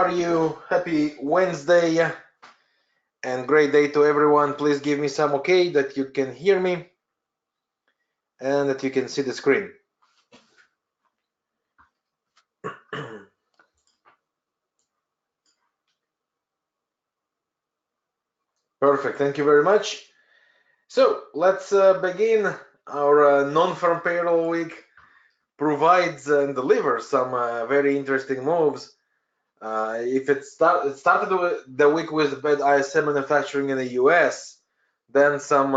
are you? Happy Wednesday and great day to everyone. Please give me some okay that you can hear me and that you can see the screen. Perfect, thank you very much. So let's begin. Our non-farm payroll week provides and delivers some very interesting moves. It started the week with bad ISM manufacturing in the US, then some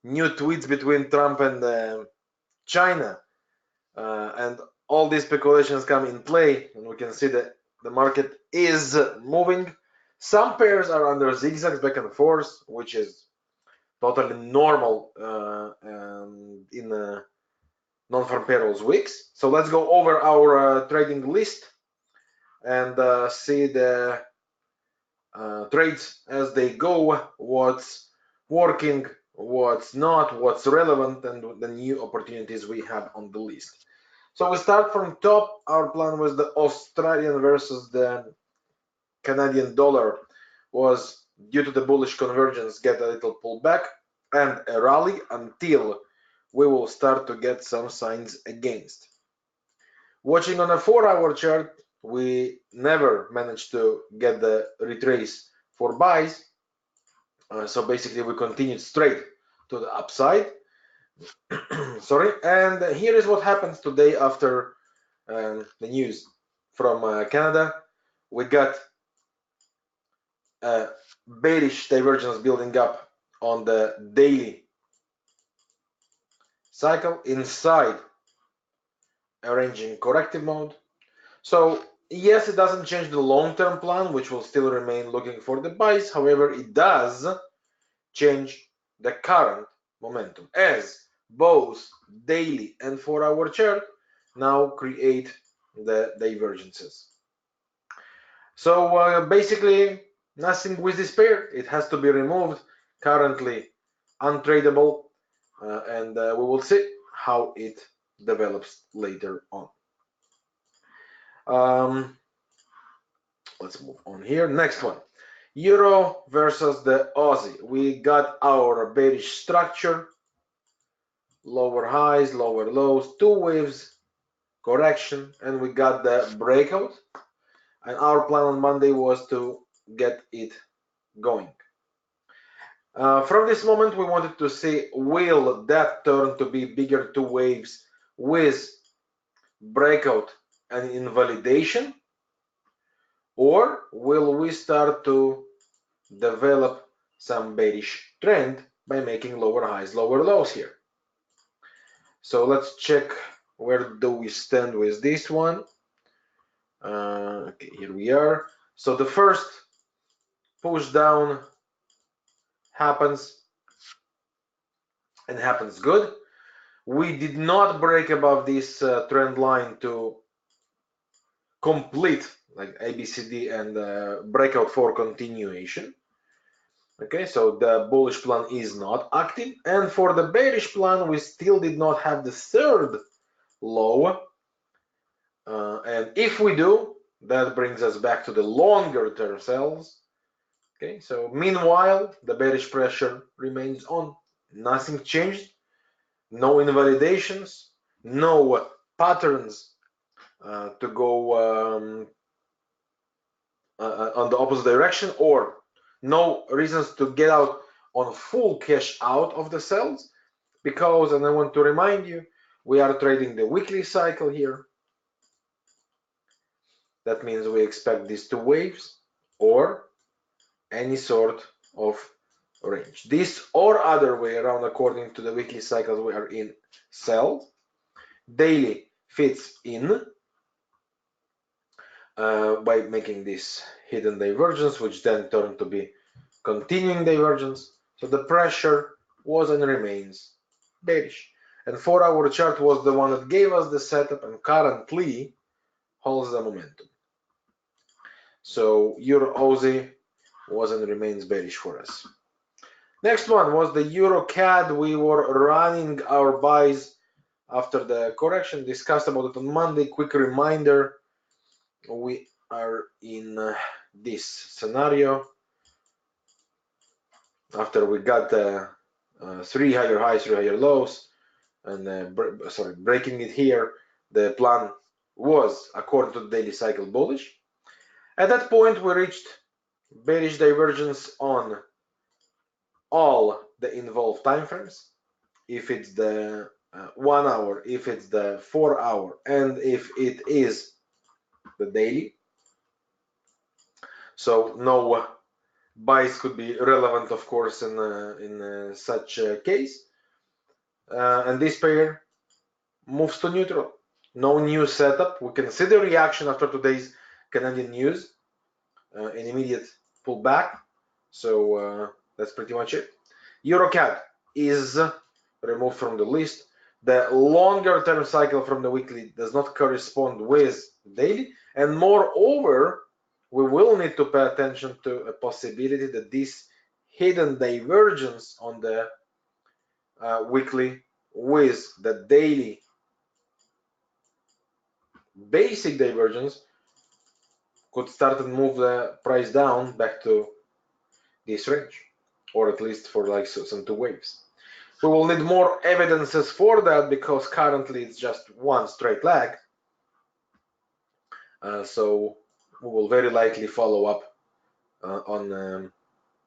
new tweets between Trump and China, and all these speculations come in play, and we can see that the market is moving. Some pairs are under zigzags back and forth, which is totally normal in non-farm payrolls weeks. So let's go over our trading list and see the trades as they go, what's working, what's not, what's relevant, and the new opportunities we have on the list. So we start from top. Our plan was the Australian versus the Canadian dollar was, due to the bullish convergence, get a little pullback and a rally until we will start to get some signs against. Watching on a 4-hour chart, we never managed to get the retrace for buys. So basically we continued straight to the upside. Sorry, and here is what happens today after the news from Canada. We got a bearish divergence building up on the daily cycle inside a ranging corrective mode. So yes, it doesn't change the long-term plan, which will still remain looking for the buys. However, it does change the current momentum, as both daily and 4-hour chart now create the divergences. So basically nothing with this pair. It has to be removed, currently untradeable, and we will see how it develops later on. Let's move on here. Next one, Euro versus the Aussie. We got our bearish structure, lower highs, lower lows, two waves, correction, and we got the breakout. And our plan on Monday was to get it going. From this moment, we wanted to see, will that turn to be bigger two waves with breakout and invalidation, or will we start to develop some bearish trend by making lower highs, lower lows here? So let's check where do we stand with this one. Okay, here we are. So the first push down happens and happens good. We did not break above this trend line to complete like ABCD and breakout for continuation. Okay, so the bullish plan is not active, and for the bearish plan we still did not have the third low, and if we do, that brings us back to the longer term sells. Okay, so meanwhile the bearish pressure remains on. Nothing changed, no invalidations, no patterns to go on the opposite direction, or no reasons to get out on full cash out of the sells, because, and I want to remind you, we are trading the weekly cycle here. That means we expect these two waves or any sort of range. This or other way around, according to the weekly cycles we are in, sell. Daily fits in by making this hidden divergence, which then turned to be continuing divergence. So the pressure was and remains bearish. And 4-hour chart was the one that gave us the setup and currently holds the momentum. So Euro Aussie was and remains bearish for us. Next one was the Euro CAD. We were running our buys after the correction, discussed about it on Monday. Quick reminder, we are in this scenario after we got 3 higher highs, 3 higher lows, and breaking it here. The plan was, according to the daily cycle, bullish. At that point, we reached bearish divergence on all the involved timeframes. If it's the 1 hour, if it's the 4 hour, and if it is the daily. So no buys could be relevant, of course, in such a case. And this pair moves to neutral. No new setup. We can see the reaction after today's Canadian news, an immediate pullback. So that's pretty much it. EuroCAD is removed from the list. The longer term cycle from the weekly does not correspond with daily, and moreover, we will need to pay attention to a possibility that this hidden divergence on the weekly with the daily basic divergence could start to move the price down back to this range, or at least for like some two waves. We will need more evidences for that because currently it's just one straight leg. So we will very likely follow up on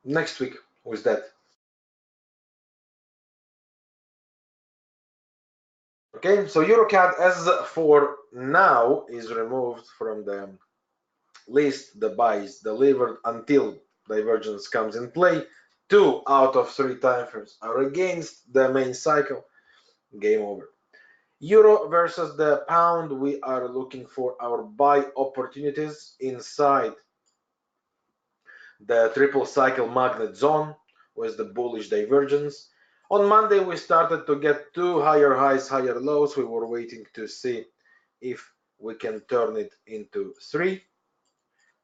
next week with that. Okay, so EuroCAD as for now is removed from the list. The buys delivered until divergence comes in play. 2 out of 3 timeframes are against the main cycle. Game over. Euro versus the pound, we are looking for our buy opportunities inside the triple cycle magnet zone with the bullish divergence. On Monday, we started to get 2 higher highs, higher lows. We were waiting to see if we can turn it into 3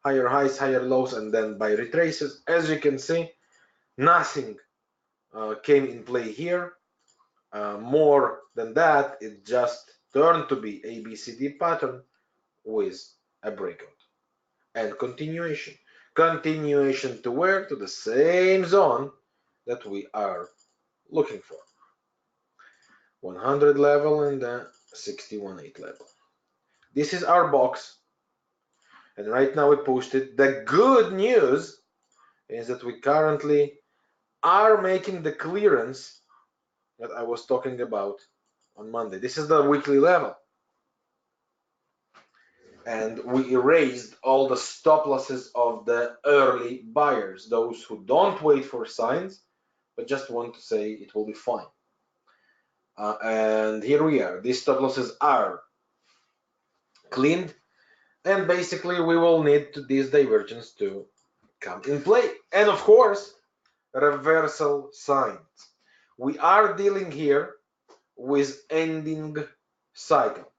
higher highs, higher lows, and then buy retraces. As you can see, nothing came in play here. More than that, it just turned to be ABCD pattern with a breakout and continuation. Continuation to where? To the same zone that we are looking for. 100 level and the 61.8 level. This is our box. And right now we posted. The good news is that we currently are making the clearance that I was talking about on Monday. This is the weekly level. And we erased all the stop losses of the early buyers, those who don't wait for signs, but just want to say it will be fine. And here we are. These stop losses are cleaned, and basically we will need this divergence to come in play. And of course, reversal signs. We are dealing here with ending cycle,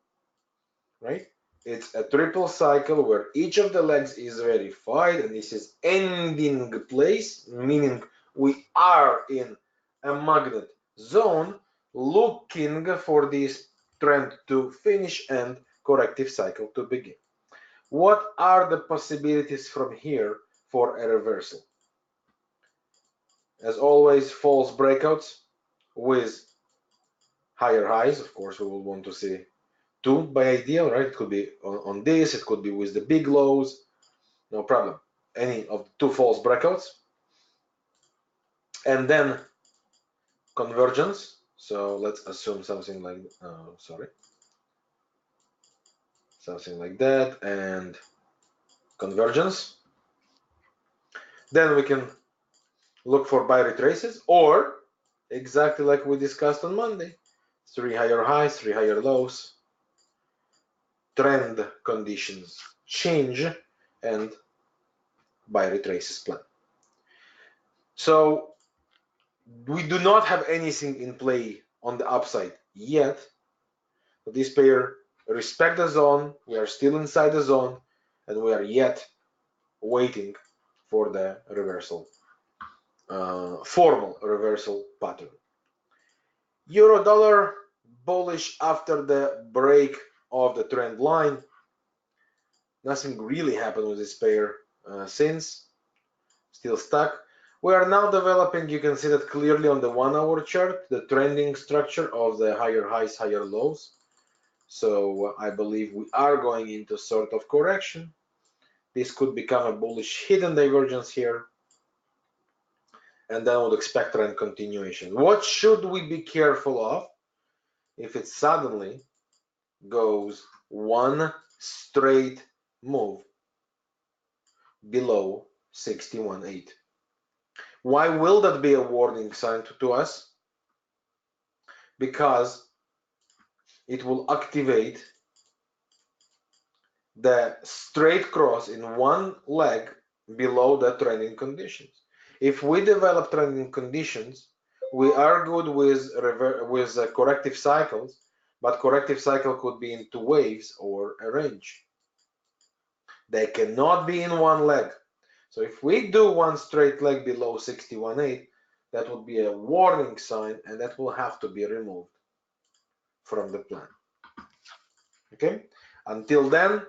right? It's a triple cycle where each of the legs is verified, and this is ending place, meaning we are in a magnet zone looking for this trend to finish and corrective cycle to begin. What are the possibilities from here for a reversal? As always, false breakouts with higher highs. Of course, we will want to see 2 by ideal, right? It could be on this, it could be with the big lows, no problem. Any of the 2 false breakouts. And then convergence. So let's assume something like, something like that, and convergence. Then we can look for buy retraces, or exactly like we discussed on Monday, 3 higher highs, 3 higher lows, trend conditions change, and buy retraces plan. So we do not have anything in play on the upside yet. But this pair respect the zone. We are still inside the zone, and we are yet waiting for the reversal, formal reversal pattern. Euro dollar bullish after the break of the trend line. Nothing really happened with this pair since. Still stuck. We are now developing, you can see that clearly on the 1-hour chart, the trending structure of the higher highs, higher lows. So I believe we are going into sort of correction. This could become a bullish hidden divergence here. And then I would expect trend continuation. What should we be careful of? If it suddenly goes one straight move below 61.8. Why will that be a warning sign to us? Because it will activate the straight cross in one leg below the trending conditions. If we develop trending conditions, we are good with corrective cycles, but corrective cycle could be in two waves or a range. They cannot be in one leg. So if we do one straight leg below 61.8, that would be a warning sign, and that will have to be removed from the plan. Okay, until then,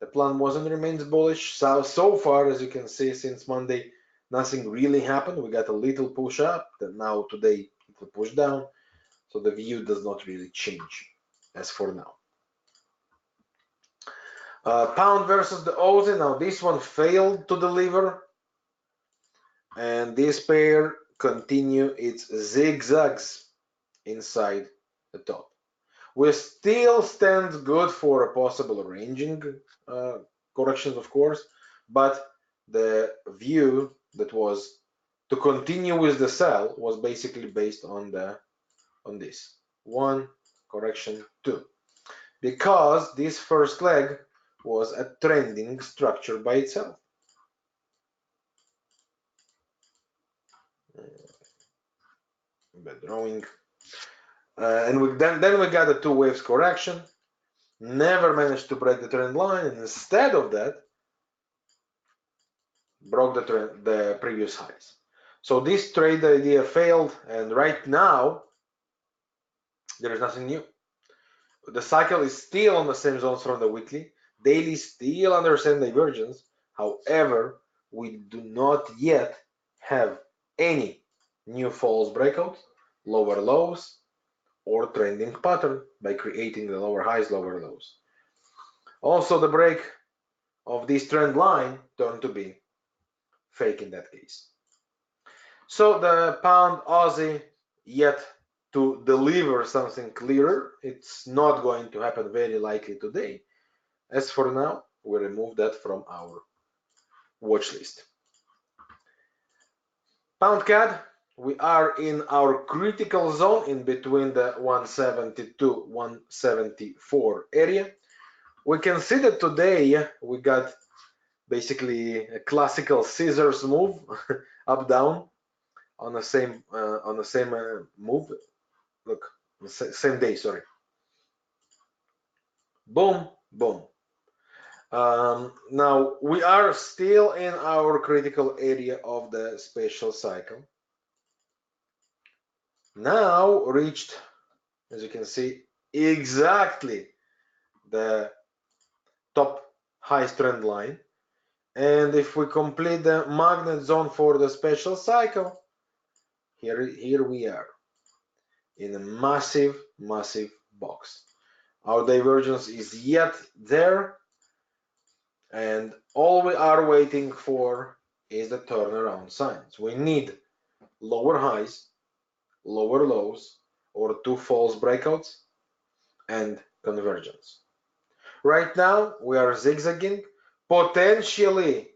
the plan was and remains bullish. So far, as you can see, since Monday, nothing really happened. We got a little push up, then now today it will push down. So the view does not really change as for now. Pound versus the Aussie. Now this one failed to deliver, and this pair continue its zigzags inside the top. We still stand good for a possible ranging corrections, of course, but the view that was to continue with the sell was basically based on this one correction 2, because this first leg was a trending structure by itself. Bad drawing. And then we got a 2 waves correction, never managed to break the trend line, and instead of that broke the previous highs. So this trade idea failed, and right now there is nothing new. The cycle is still on the same zones from the weekly, daily still under same divergence. However, we do not yet have any new false breakouts, lower lows, or trending pattern by creating the lower highs, lower lows. Also, the break of this trend line turned to be fake in that case. So the pound Aussie yet to deliver something clearer. It's not going to happen very likely today. As for now, we remove that from our watch list. Pound CAD, we are in our critical zone in between the 172, 174 area. We can see that today we got basically a classical scissors move up down on the same move. Look, same day, sorry. Boom, boom. Now we are still in our critical area of the special cycle. Now reached, as you can see, exactly the top highest trend line. And if we complete the magnet zone for the special cycle, here we are in a massive box. Our divergence is yet there, and all we are waiting for is the turnaround signs. We need lower highs, lower lows, or 2 false breakouts and convergence. Right now we are zigzagging, potentially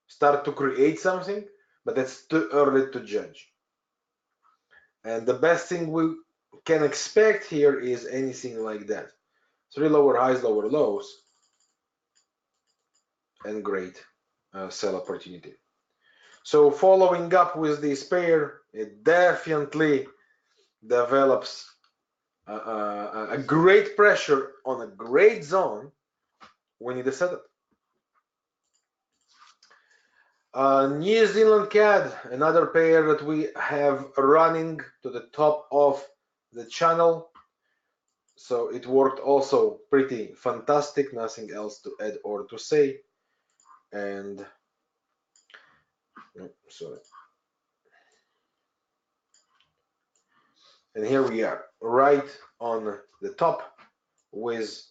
start to create something, but it's too early to judge. And the best thing we can expect here is anything like that. 3 lower highs, lower lows, and great sell opportunity. So following up with this pair, it definitely develops a great pressure on a great zone. We need a setup. New Zealand CAD, another pair that we have running to the top of the channel. So it worked also pretty fantastic, nothing else to add or to say. And sorry. And here we are, right on the top with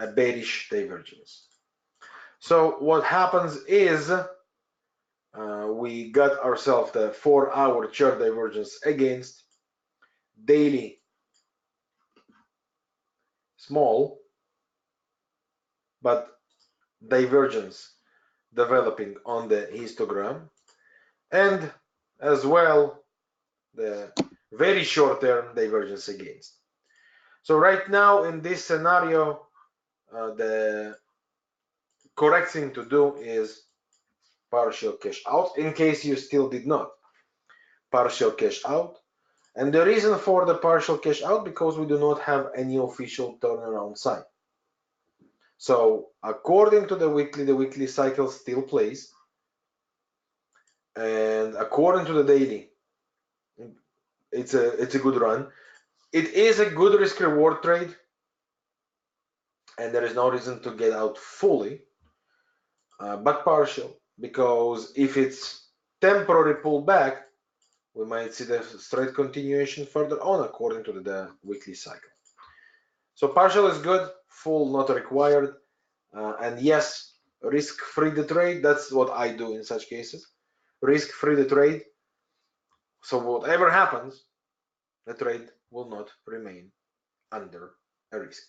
a bearish divergence. So what happens is we got ourselves the 4-hour chart divergence against daily small, but divergence developing on the histogram, and as well the very short-term divergence against. So right now in this scenario, the correct thing to do is partial cash out, in case you still did not. Partial cash out. And the reason for the partial cash out, because we do not have any official turnaround sign. So according to the weekly cycle still plays. And according to the daily, it's a good run. It is a good risk reward trade, and there is no reason to get out fully, but partial, because if it's temporary pullback, we might see the straight continuation further on according to the weekly cycle. So partial is good, full not required, and yes, risk-free the trade. That's what I do in such cases. Risk-free the trade. So whatever happens, the trade will not remain under a risk.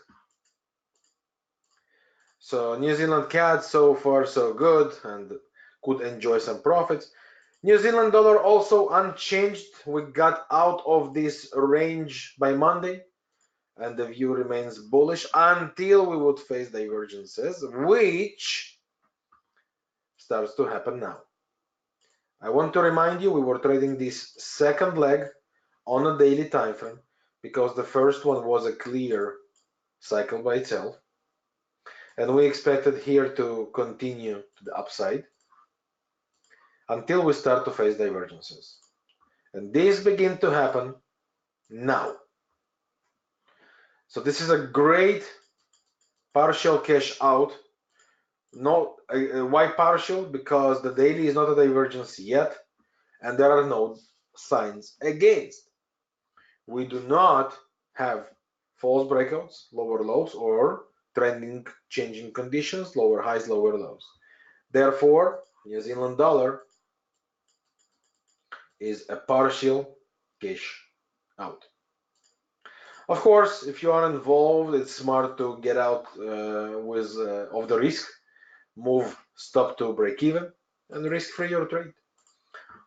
So New Zealand CAD, so far so good, and could enjoy some profits. New Zealand dollar also unchanged. We got out of this range by Monday, and the view remains bullish until we would face divergences, which starts to happen now. I want to remind you, we were trading this second leg on a daily time frame because the first one was a clear cycle by itself, and we expected here to continue to the upside until we start to face divergences. And these begin to happen now. So this is a great partial cash out. Why partial? Because the daily is not a divergence yet, and there are no signs against. We do not have false breakouts, lower lows, or trending changing conditions, lower highs, lower lows. Therefore, New Zealand dollar is a partial cash out. Of course, if you are involved, it's smart to get out of the risk, move stop to break even, and risk free your trade.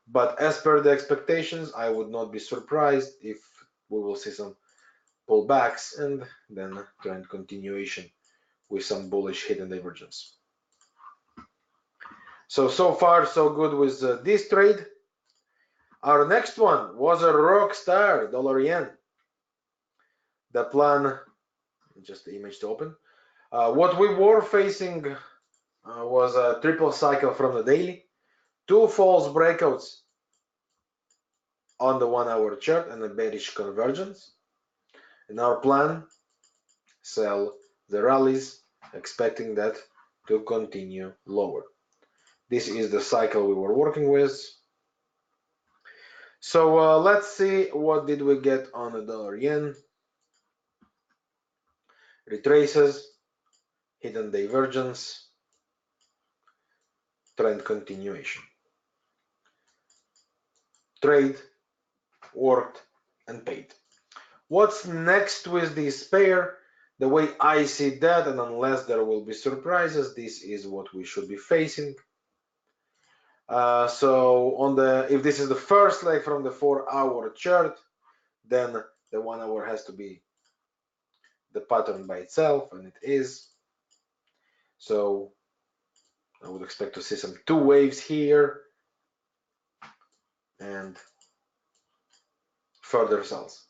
But as per the expectations, I would not be surprised if we will see some pullbacks and then trend continuation with some bullish hidden divergence. So far so good with this trade. Our next one was a rock star, dollar yen. The plan, just the image to open. What we were facing was a triple cycle from the daily, 2 false breakouts on the 1-hour chart and a bearish convergence. In our plan, sell the rallies, expecting that to continue lower. This is the cycle we were working with. So let's see what did we get on the dollar yen. Retraces, hidden divergence, trend continuation. Trade worked and paid. What's next with this pair? The way I see that, and unless there will be surprises, this is what we should be facing. So if this is the first leg from the 4-hour chart, then the 1 hour has to be the pattern by itself, and it is. So I would expect to see some 2 waves here and further sells.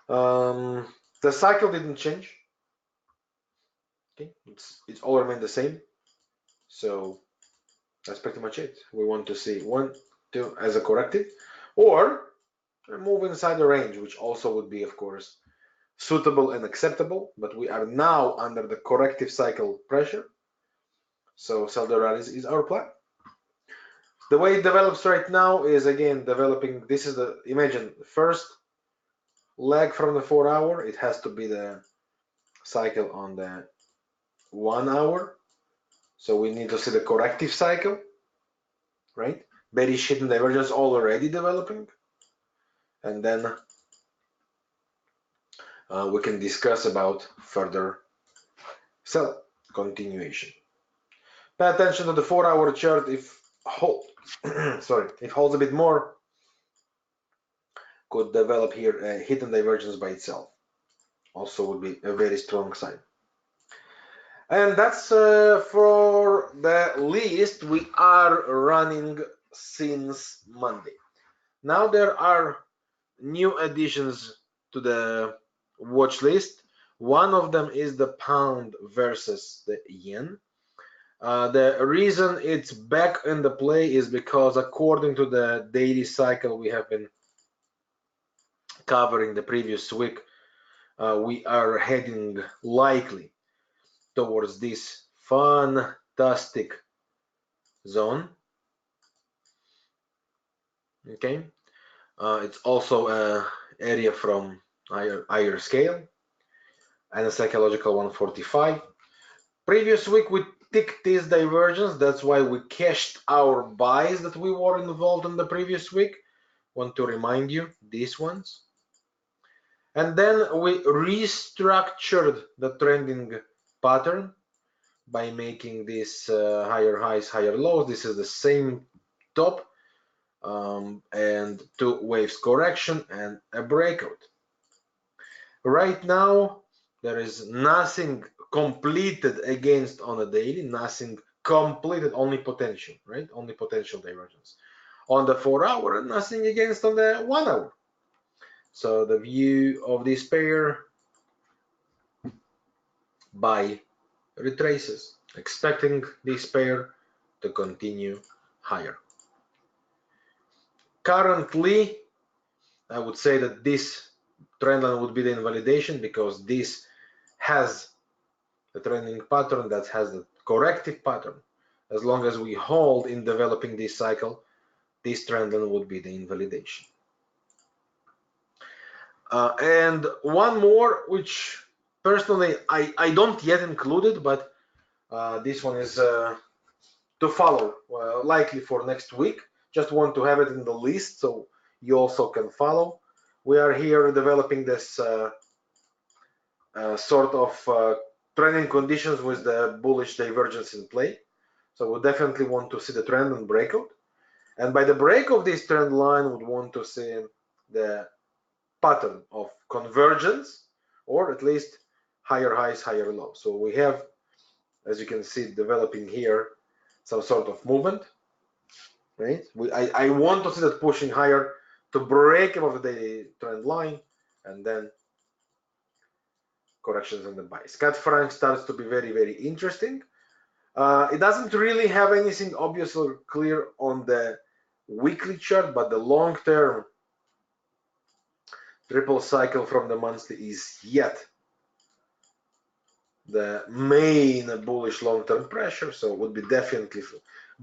The cycle didn't change. Okay, it's all remained the same. So that's pretty much it. We want to see 1, 2 as a corrective, or move inside the range, which also would be, of course, suitable and acceptable, but we are now under the corrective cycle pressure. So sell the rallies is our plan. The way it develops right now is again developing. This is the, imagine, first leg from the 4 hour. It has to be the cycle on the 1 hour. So we need to see the corrective cycle, right? Bearish hidden divergence already developing. And then we can discuss about further sell continuation. Pay attention to the 4 hour chart. If if holds a bit more, could develop here a hidden divergence by itself. Also would be a very strong sign. And that's for the list we are running since Monday. Now there are new additions to the watch list. One of them is the pound versus the yen. The reason it's back in the play is because according to the daily cycle we have been covering the previous week, we are heading likely towards this fantastic zone. Okay, it's also an area from higher scale and a psychological 145. Previous week we ticked this divergence, that's why we cashed our buys that we were involved in the previous week. Want to remind you, these ones. And then we restructured the trending pattern by making this higher highs, higher lows. This is the same top and 2 waves correction and a breakout. Right now, there is nothing completed against on a daily, nothing completed, only potential, right? Only potential divergence. On the 4 hour, nothing against on the 1 hour. So the view of this pair buy retraces, expecting this pair to continue higher. Currently, I would say that this trend line would be the invalidation because this has the trending pattern that has the corrective pattern. As long as we hold in developing this cycle, this trend line would be the invalidation. And one more, which personally I don't yet include it, but this one is to follow, likely for next week. Just want to have it in the list so you also can follow. We are here developing this sort of trending conditions with the bullish divergence in play. So we definitely want to see the trend and breakout. And by the break of this trend line, we would want to see the pattern of convergence, or at least higher highs, higher lows. So we have, as you can see, developing here some sort of movement, right? I want to see that pushing higher to break above the daily trend line, and then corrections in the buy. Scott Frank starts to be very, very interesting. It doesn't really have anything obvious or clear on the weekly chart, but the long-term triple cycle from the monthly is yet the main bullish long-term pressure, so it would be definitely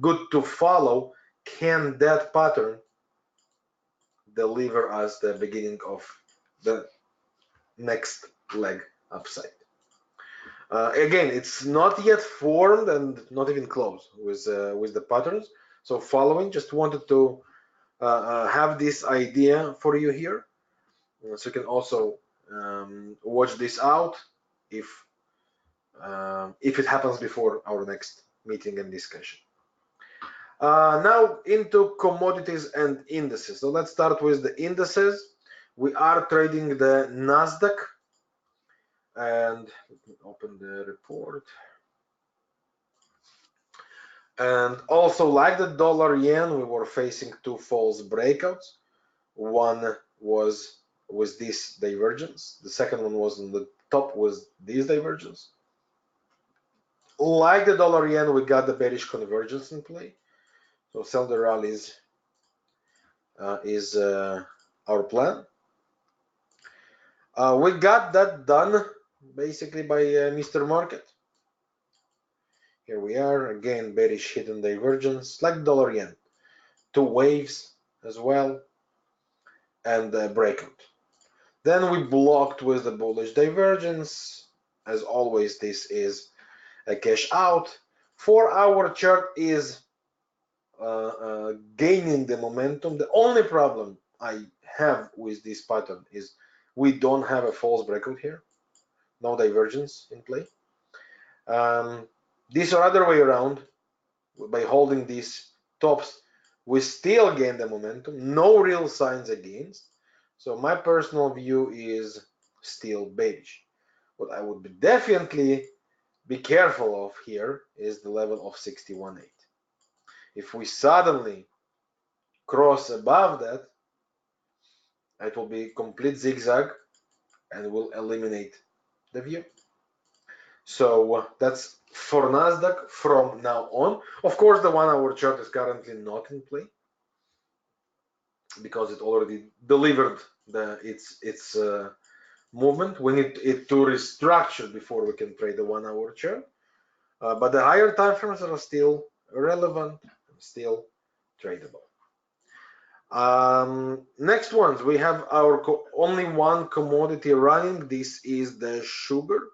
good to follow. Can that pattern deliver us the beginning of the next leg upside? Again, it's not yet formed and not even close with the patterns. So following, just wanted to have this idea for you here, so you can also watch this out if it happens before our next meeting and discussion. Now into commodities and indices. So let's start with the indices. We are trading the Nasdaq, and let me open the report. And also, like the dollar yen, we were facing 2 false breakouts. One was with this divergence. The second one was on the top with this divergence. Like the dollar yen, we got the bearish convergence in play. So sell the rallies is our plan. We got that done basically by Mr. Market. Here we are again, bearish hidden divergence like dollar yen, 2 waves as well, and breakout. Then we blocked with the bullish divergence. As always, this is a cash out. 4-hour chart is gaining the momentum. The only problem I have with this pattern is we don't have a false breakout here. No divergence in play. This or other way around, by holding these tops, we still gain the momentum. No real signs against. So my personal view is still bearish. What I would be definitely be careful of here is the level of 61.8. If we suddenly cross above that, it will be complete zigzag and will eliminate the view. So that's for Nasdaq from now on. Of course, the 1-hour chart is currently not in play because it already delivered its movement. We need it to restructure before we can trade the 1-hour chart. But the higher time frames are still relevant and still tradable. Next ones, we have our only one commodity running. This is the sugar,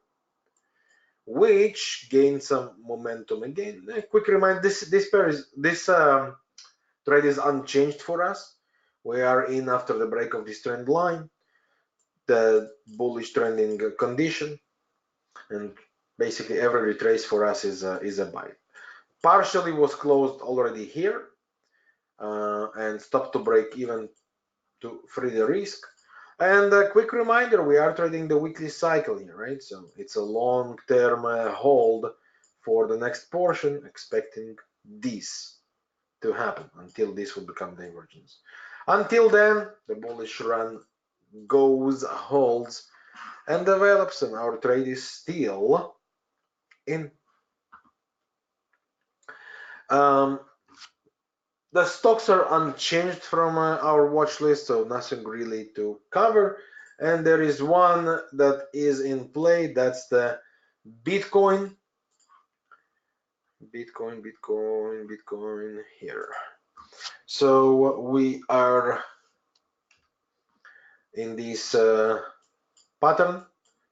which gained some momentum again. A quick reminder: this trade is unchanged for us. We are in after the break of this trend line, the bullish trending condition, and basically every retrace for us is a buy. Partially was closed already here and stopped to break even to free the risk. And a quick reminder, we are trading the weekly cycle here, right? So it's a long-term hold for the next portion, expecting this to happen until this will become divergence. Until then, the bullish run goes, holds, and develops, and our trade is still in. The stocks are unchanged from our watch list, so nothing really to cover. And there is one that is in play, that's the Bitcoin. Bitcoin here. So we are in this pattern,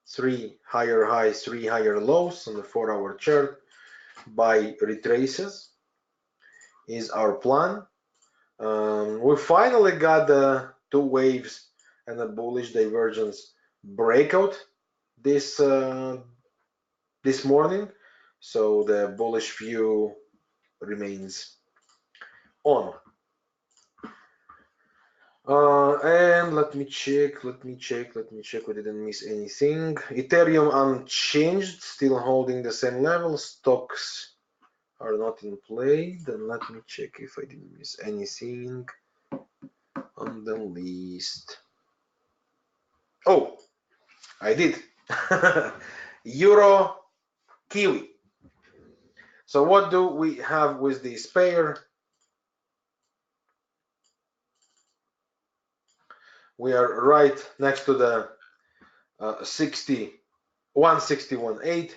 3 higher highs, 3 higher lows on the 4-hour chart by retraces is our plan. We finally got the 2 waves and a bullish divergence breakout this morning, so the bullish view remains on. And let me check. We didn't miss anything. Ethereum unchanged, still holding the same level. Stocks are not in play. Then let me check if I didn't miss anything on the list. Oh, I did. Euro Kiwi. So what do we have with this pair? We are right next to the 161.8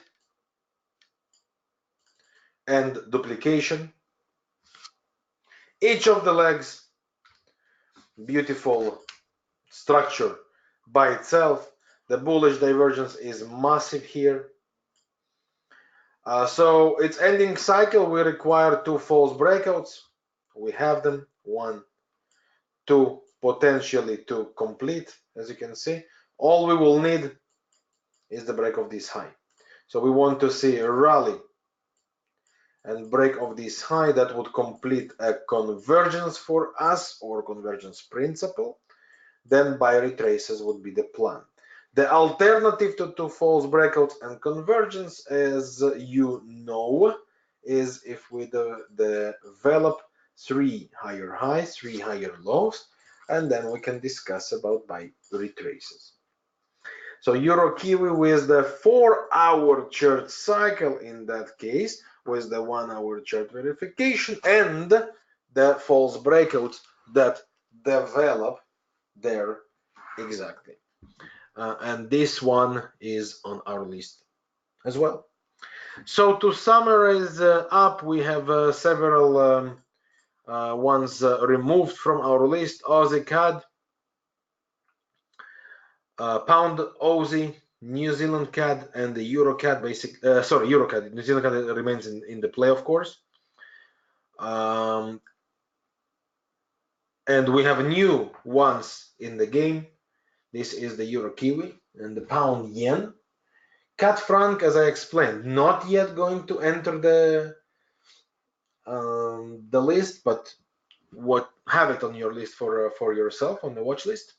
and duplication. Each of the legs, beautiful structure by itself. The bullish divergence is massive here. So its ending cycle, we require 2 false breakouts. We have them, 1, 2, potentially to complete. As you can see, all we will need is the break of this high. So we want to see a rally and break of this high that would complete a convergence for us, or convergence principle. Then buy retraces would be the plan. The alternative to 2 false breakouts and convergence, as you know, is if we develop 3 higher highs, 3 higher lows, and then we can discuss about buy retraces. So Euro Kiwi with the 4-hour chart cycle in that case, with the 1-hour chart verification and the false breakouts that develop there exactly. and this one is on our list as well. So to summarize up, we have several ones removed from our list: Aussie CAD, Pound Aussie, New Zealand CAD, and the Euro CAD. Euro CAD. New Zealand CAD remains in the play, of course. And we have new ones in the game. This is the Euro Kiwi and the Pound Yen. CAD Franc, as I explained, not yet going to enter the list, but have it on your list for yourself on the watch list.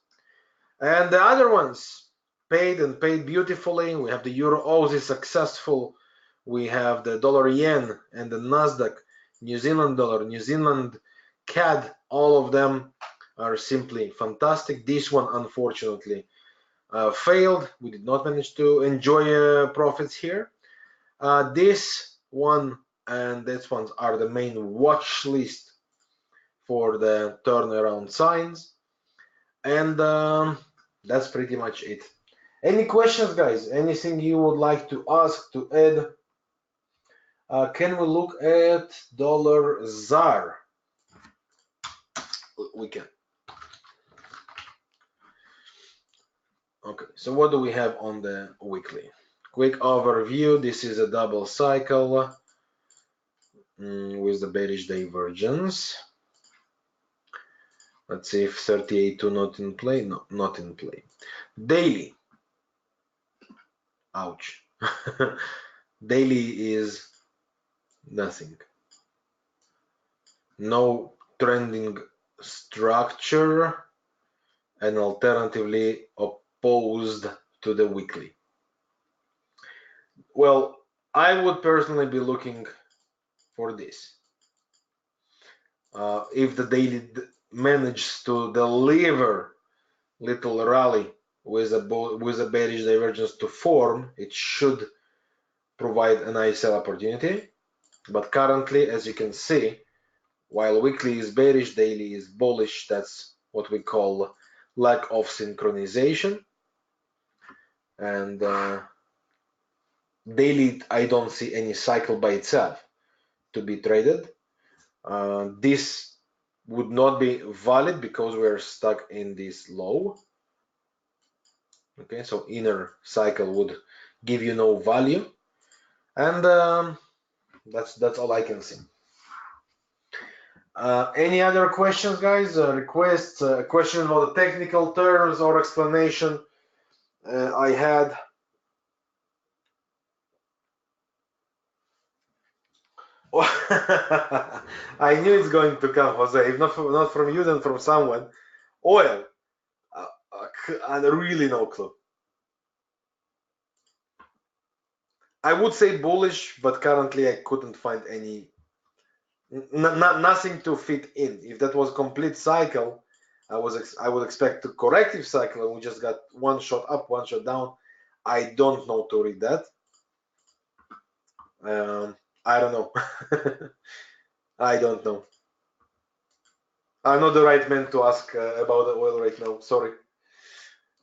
And the other ones paid and paid beautifully. We have the Euro Aussie successful. We have the dollar yen and the Nasdaq, New Zealand dollar, New Zealand CAD. All of them are simply fantastic. This one, unfortunately, failed. We did not manage to enjoy profits here. This one and this one are the main watch list for the turnaround signs. And that's pretty much it. Any questions, guys? Anything you would like to ask, to add? Can we look at dollar ZAR? We can. Okay, so what do we have on the weekly? Quick overview. This is a double cycle with the bearish divergence. Let's see if 38.2 not in play. No, not in play. Daily. Ouch. Daily is nothing. No trending structure, and alternatively opposed to the weekly. Well, I would personally be looking for this. If the daily manages to deliver little rally with a bearish divergence to form, it should provide a nice sell opportunity. But currently, as you can see, while weekly is bearish, daily is bullish. That's what we call lack of synchronization. And daily, I don't see any cycle by itself to be traded. This would not be valid because we're stuck in this low. Okay, so inner cycle would give you no value, and that's all I can see. Any other questions, guys? Requests? Questions about the technical terms or explanation I had? I knew it's going to come, Jose. If not from you, then from someone. Oil. And really no clue. I would say bullish, but currently I couldn't find any, nothing to fit in. If that was complete cycle, I would expect a corrective cycle, and we just got one shot up, one shot down. I don't know to read that. I don't know. I don't know. I'm not the right man to ask about the oil right now. Sorry.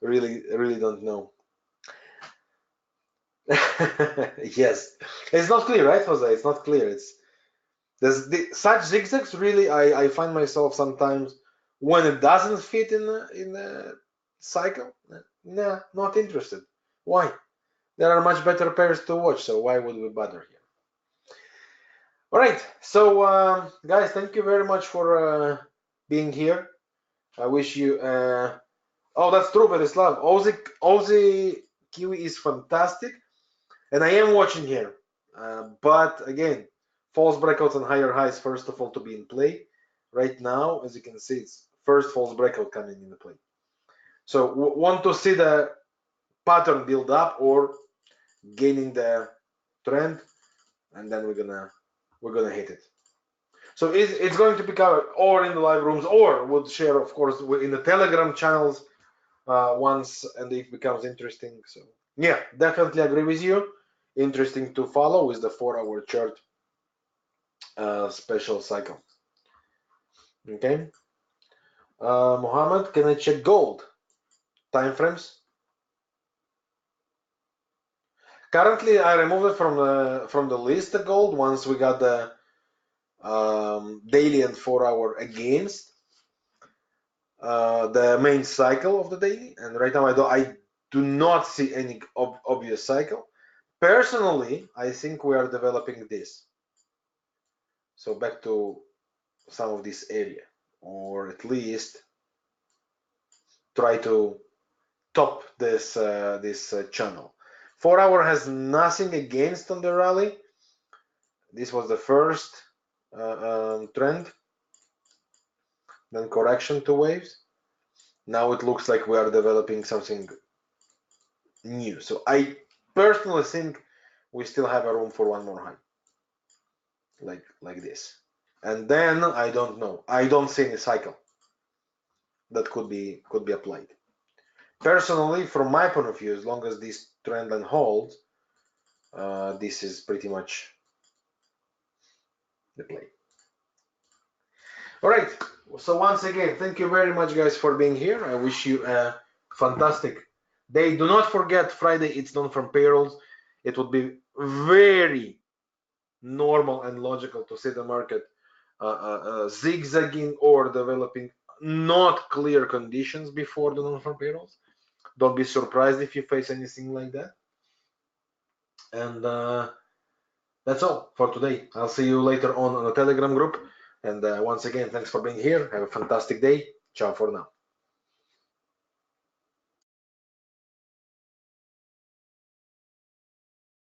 Really don't know. Yes, it's not clear, right, Jose? It's not clear. Such zigzags. Really, I find myself sometimes when it doesn't fit in the cycle. Nah, not interested. Why? There are much better pairs to watch, so why would we bother here? All right, so guys, thank you very much for being here. I wish you. Oh, that's true, Verislav. Aussie Kiwi is fantastic. And I am watching here, but again, false breakouts and higher highs, first of all, to be in play. Right now, as you can see, it's first false breakout coming into play. So want to see the pattern build up or gaining the trend, and then we're gonna hit it. So it's going to be covered or in the live rooms, or we'll share, of course, in the Telegram channels once, and it becomes interesting. So yeah, definitely agree with you. Interesting to follow with the 4-hour chart special cycle. Okay, Mohammed, can I check gold time frames? Currently, I removed it from the list, the gold, once we got the daily and 4-hour against the main cycle of the daily. And right now, I do not see any obvious cycle. Personally, I think we are developing this. So back to some of this area, or at least try to top this channel. 4-hour has nothing against on the rally. This was the first trend, then correction to waves. Now it looks like we are developing something new. So I personally think we still have a room for one more high, like this. And then I don't know. I don't see any cycle that could be applied. Personally, from my point of view, as long as this trend line holds, this is pretty much the play. All right. So once again, thank you very much, guys, for being here. I wish you a fantastic day. Do not forget, Friday it's non-farm payrolls. It would be very normal and logical to see the market zigzagging or developing not clear conditions before the non-farm payrolls. Don't be surprised if you face anything like that. And that's all for today. I'll see you later on the Telegram group. And once again, thanks for being here. Have a fantastic day. Ciao for now.